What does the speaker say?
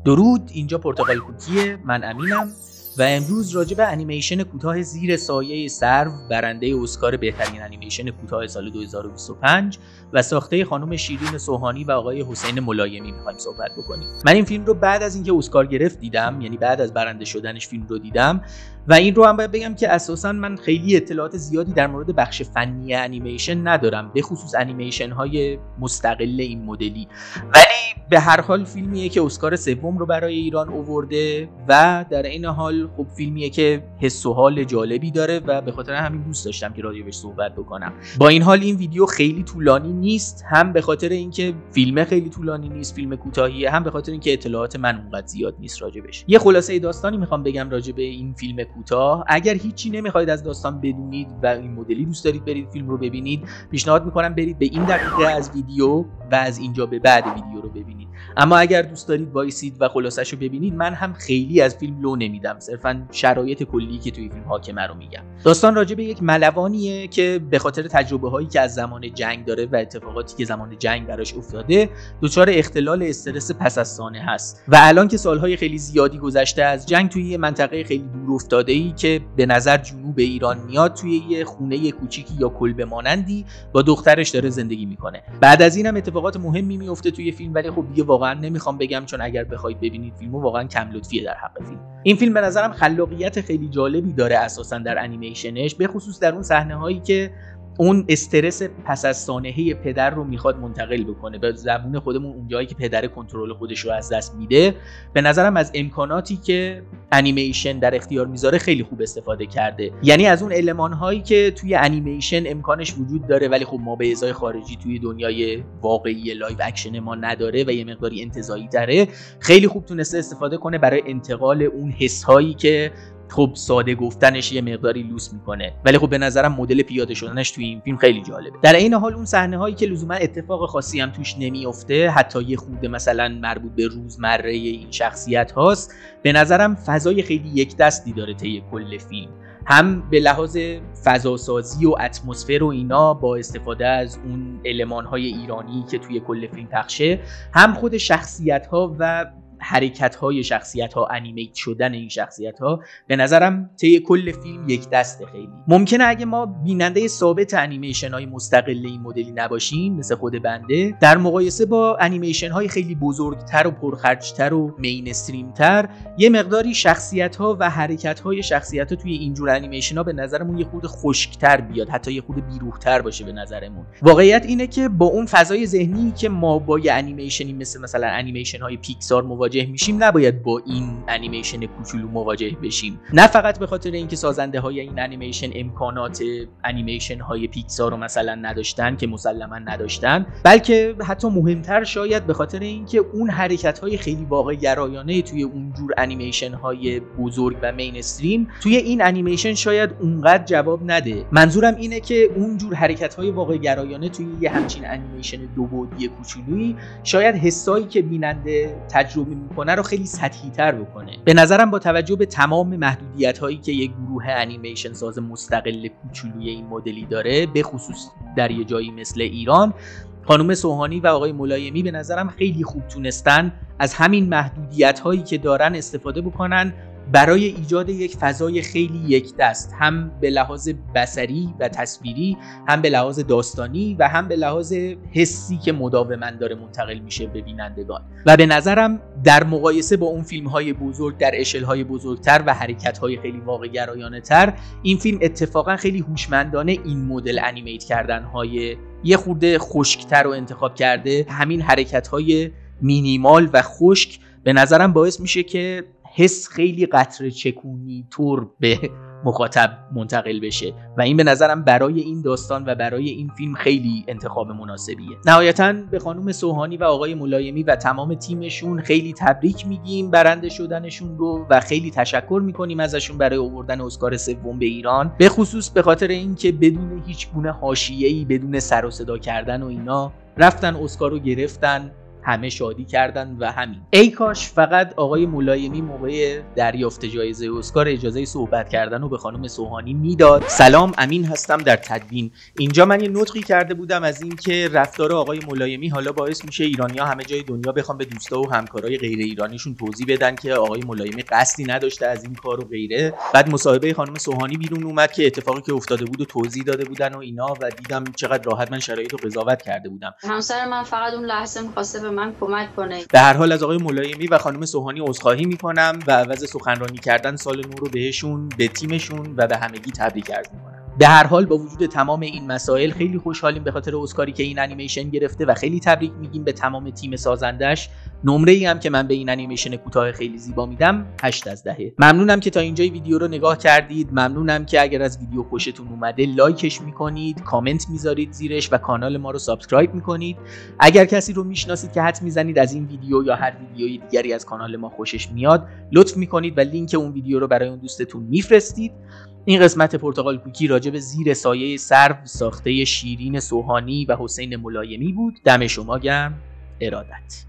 درود، اینجا پرتغال کوکیه، من امینم و امروز راجع به انیمیشن کوتاه زیر سایه سرو برنده اسکار بهترین انیمیشن کوتاه سال 2025 و ساخته خانم شیرین سوهانی و آقای حسین ملایمی می‌خوایم صحبت بکنیم. من این فیلم رو بعد از اینکه اسکار گرفت دیدم، یعنی بعد از برنده شدنش فیلم رو دیدم و این رو هم باید بگم که اساساً من خیلی اطلاعات زیادی در مورد بخش فنی انیمیشن ندارم، به خصوص انیمیشن های مستقل این مدلی، ولی به هر حال فیلمیه که اسکار سوم رو برای ایران آورده و در این حال خب فیلمیه که حس و حال جالبی داره و به خاطر همین دوست داشتم که راجعش صحبت بکنم. با این حال این ویدیو خیلی طولانی نیست، هم به خاطر اینکه فیلم خیلی طولانی نیست، فیلم کوتاهیه، هم به خاطر اینکه اطلاعات من اونقدر زیاد نیست راجعش. یه خلاصه داستانی میخوام بگم راجع به این فیلم کوتاه. اگر هیچی نمیخواید از داستان بدونید و این مدلی دوست دارید برید فیلم رو ببینید، پیشنهاد میکنم برید به این دقیقه از ویدیو و از اینجا به بعد ویدیو رو ببینید. اما اگر دوست دارید وایسید و خلاصه‌شو ببینید، من هم خیلی از فیلم لو نمیدم، صرفا شرایط کلی که توی فیلم حاکمه رو میگم. داستان راجع به یک ملوانیه که به خاطر تجربه‌هایی که از زمان جنگ داره و اتفاقاتی که زمان جنگ براش افتاده، دچار اختلال استرس پس از سانحه هست و الان که سالهای خیلی زیادی گذشته از جنگ، توی یه منطقه خیلی دور افتاده‌ای که به نظر جنوب ایران میاد، توی یه خونه کوچیکی یا کلبه مانندی با دخترش داره زندگی میکنه. بعد از اینم اتفاقات مهمی میفته توی فیلم، ولی خب دیگه واقعا نمیخوام بگم، چون اگر بخواید ببینید فیلمو واقعا کم لطفیه در حق فیلم. این فیلم به نظرم خلاقیت خیلی جالبی داره اساسا در انیمیشنش، به خصوص در اون صحنه هایی که اون استرس پس از سانحه پدر رو میخواد منتقل بکنه به زبون خودمون، اون جایی که پدر کنترل خودش رو از دست میده. به نظرم از امکاناتی که انیمیشن در اختیار میذاره خیلی خوب استفاده کرده، یعنی از اون المان هایی که توی انیمیشن امکانش وجود داره ولی خب ما به ازای خارجی توی دنیای واقعی لایو اکشن ما نداره و یه مقداری انتزاعی تره، خیلی خوب تونسته استفاده کنه برای انتقال اون حس هایی که خب ساده گفتنش یه مقداری لوس میکنه، ولی خب به نظرم مدل پیاده شدنش توی این فیلم خیلی جالبه. در این حال اون صحنه هایی که لزوما اتفاق خاصی هم توش نمیفته، حتی یه خورده مثلا مربوط به روزمره این شخصیت هاست، به نظرم فضای خیلی یک دستی داره طی کل فیلم، هم به لحاظ فضاسازی و اتمسفر و اینا با استفاده از اون المان‌های ایرانی که توی کل فیلم پخشه، هم خود شخصیت‌ها و حرکت‌های شخصیت‌ها، انیمیت شدن این شخصیت‌ها به نظرم طی کل فیلم یک دسته. خیلی ممکنه اگه ما بیننده ثابت انیمیشن‌های مستقل این مدلی نباشیم مثل خود بنده، در مقایسه با انیمیشن‌های خیلی بزرگتر و پرخرج‌تر و مینستریم‌تر، یه مقداری شخصیت‌ها و حرکت‌های شخصیت‌ها توی اینجور انیمیشن‌ها به نظرمون یه خورده خشک‌تر بیاد، حتی یه خورده بیروح‌تر باشه به نظرمون. واقعیت اینه که با اون فضای ذهنی که ما با یه انیمیشنی مثلا انیمیشن‌های پیکسار مواجه میشیم، نباید با این انیمیشن کوچولو مواجه بشیم. نه فقط به خاطر اینکه سازنده های این انیمیشن امکانات انیمیشن های پیکسار رو مثلا نداشتن که مسلما نداشتن، بلکه حتی مهمتر شاید به خاطر اینکه اون حرکت های خیلی واقع گرایانه توی اون جور انیمیشن های بزرگ و مینستریم توی این انیمیشن شاید اونقدر جواب نده. منظورم اینه که اون جور حرکت های واقع گرایانه توی یه همچین انیمیشن دو بعدی کوچولویی شاید حسایی که بیننده تجربه میکنه رو خیلی سطحی تر بکنه. به نظرم با توجه به تمام محدودیت هایی که یک گروه انیمیشن ساز مستقل کوچولوی این مدلی داره، به خصوص در یه جایی مثل ایران، خانم سوهانی و آقای ملایمی به نظرم خیلی خوب تونستن از همین محدودیت هایی که دارن استفاده بکنن برای ایجاد یک فضای خیلی یک دست، هم به لحاظ بصری و تصویری، هم به لحاظ داستانی و هم به لحاظ حسی که مداوما داره منتقل میشه به بینندگان. و به نظرم در مقایسه با اون فیلم‌های بزرگ در اشل‌های بزرگتر و حرکت‌های خیلی واقع گرایانه تر، این فیلم اتفاقا خیلی هوشمندانه این مدل انیمیت کردن‌های یه خورده خشک‌تر رو انتخاب کرده. همین حرکت‌های مینیمال و خشک به نظرم باعث میشه که حس خیلی قطره چکونی طور به مخاطب منتقل بشه و این به نظرم برای این داستان و برای این فیلم خیلی انتخاب مناسبیه. نهایتاً به خانم سوهانی و آقای ملایمی و تمام تیمشون خیلی تبریک میگیم برنده شدنشون رو و خیلی تشکر میکنیم ازشون برای آوردن اسکار سوم به ایران، به خصوص به خاطر اینکه بدون هیچ گونه حاشیه‌ای، بدون سر و صدا کردن و اینا رفتن اسکار رو گرفتن همه شادی کردن و همین. ای کاش فقط آقای ملایمی موقع دریافت جایزه اسکار اجازه صحبت کردن رو به خانم سوهانی میداد. سلام، امین هستم در تدوین. اینجا من یه نطقی کرده بودم از این که رفتار آقای ملایمی حالا باعث میشه ایرانی‌ها همه جای دنیا بخوام به دوستا و همکارای غیر ایرانیشون توضیح بدن که آقای ملایمی قصدی نداشته از این کار و غیره. بعد مصاحبه خانم سوهانی بیرون اومد که اتفاقی که افتاده بود و توضیح داده بودن و اینا و دیدم چقدر راحت من شرایط رو قضاوت کرده بودم. همسر من فقط اون لحظه می‌خواسته به من کمک کنه. به هر حال از آقای ملایمی و خانم سوهانی عذرخواهی میکنم و عوض سخنرانی کردن سال نو رو بهشون، به تیمشون و به همگی تبریک عرض میکنم. به هر حال با وجود تمام این مسائل خیلی خوشحالیم به خاطر اسکاری که این انیمیشن گرفته و خیلی تبریک میگیم به تمام تیم سازندش. نمره ای هم که من به این انیمیشن کوتاه خیلی زیبا میدم 8 از 10. ممنونم که تا اینجای ویدیو رو نگاه کردید. ممنونم که اگر از ویدیو خوشتون اومده لایکش میکنید، کامنت میذارید زیرش و کانال ما رو سابسکرایب میکنید. اگر کسی رو میشناسید که حدس میزنید از این ویدیو یا هر ویدیوی دیگری از کانال ما خوشش میاد، لطف میکنید و لینک اون ویدیو رو برای اون دوستتون میفرستید. این قسمت پرتقال کوکی راجع به زیر سایه سرو ساخته شیرین سوهانی و حسین ملایمی بود. دم شما گرم. ارادت.